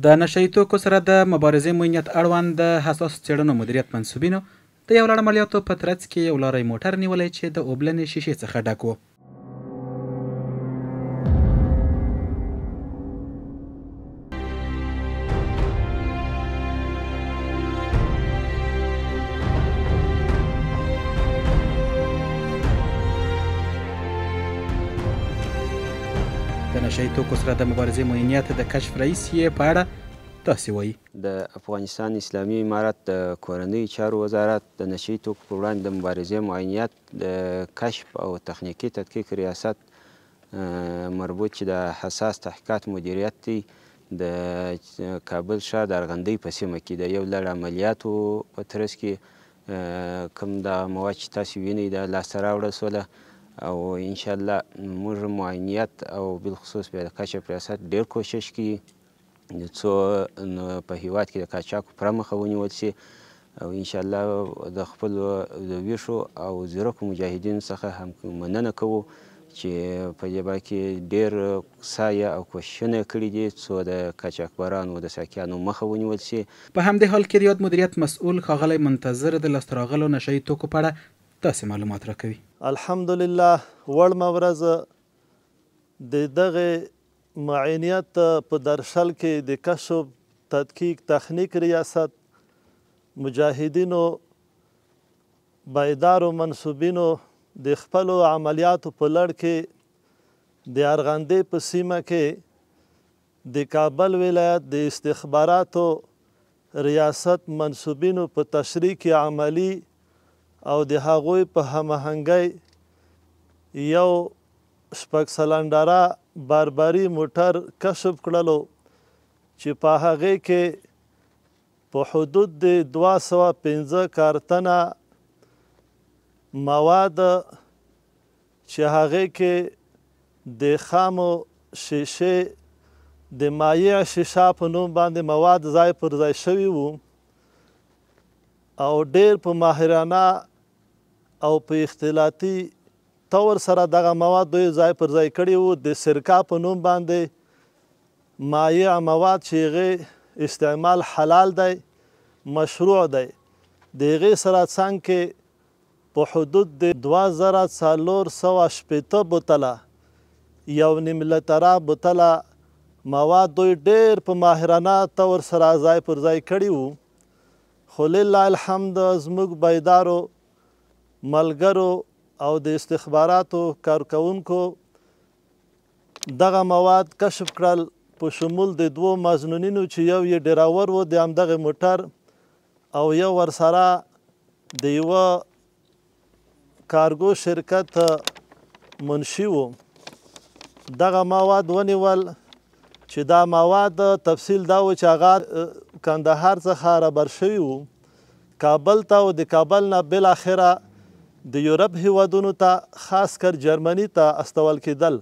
د نشه یي توکو سره د مبارزې موینیت اړوند د حساسو څېړنو مدیریت منصوبینو د یو لړ عملیاتو په ترڅ کې یو لاری موټر نیولی چې د اوبلنې شیشې څخه ډک و. د نشه یي توکو سره د مبارزې موینیت د کشف رئیس یې په اړه داسې وایي. د افغانستان اسلامي امارت د کورنیو چارو وزارت د نشه یي توکو پر وړاندې د مبارزې معاینیت د کشف او تخنیکي تدقیق ریاست مربوط چې د حساس تحقیقات مدیریت دی د کابل ښار د ارغندۍ په سیمه کې د یو لړ عملیاتو په ترڅ کې کوم دغه مواد چې تاسې وینئ د لاسته راوړل سوله او انشاءالله موږ معاینیت او بالخصوص بیا د کشف ریاست ډېر کوشش کوي څو په هیواد کې د قاچاقو پوره مخه ونیول شي او انشاءالله د خپلو د ویښو او ځیرکو مجاهدینو څخه هم مننه کوو چې په دې باره کې ډېر سایه او کوششونه کړي دي څو د قاچاقبرانو د ساقیانو مخه ونیول شي. په همدې حال کې د یاد مدیریت مسؤل ښاغلی منتظر د لاسته راغلو نشه یي توکو په اړه داسې معلومات راکوي. الحمدلله وړمه ورځ د دغې معاینیت په درشل کې د کشف تدقیق تخنیک ریاست مجاهدینو بیدارو منصوبینو د خپلو عملیاتو په لړ کې د ارغندې په سیمه کې د کابل ولایت د استخباراتو ریاست منصوبینو په تشریح کې عملی او د هغوی په هماهنګۍ یو شپږ سلنډره باربري موټر کشف کړلو چې په هغې کې په حدود د 215 کارتنه مواد چې هغې کې د خامو شیشې د مایع شیشه په نوم باندې مواد ځای پر ځای شوي وو او ډېر په ماهرانه او په اختلاطي طور سره دغه مواد دوی ځای پر ځای کړي وو. د سرکا په نوم باندې مایع مواد چې هغې استعمال حلال دی مشروع دی د هغې سره څنګ کې په حدود د 2480 بوتله 1.5 لیتره بوتله مواد دوی ډېر په ماهرانه طور سره ځای پر ځای کړي وو. خو لله الحمد زموږ بیدارو ملګرو او د استخباراتو کارکوونکو دغه مواد کشف کړل په شمول د 2 مظنونینو چې یو یې ډراور و د همدغه موټر او یو ورسره د یوه کارګو شرکت منشي و. دغه مواد ونیول چې دا مواد تفصیل دا و چې هغه کندهار څخه رابر شوي وو کابل ته او د کابل نه بالاخره د یورپ هیوادونو ته خاص کر جرمني ته استول کېدل.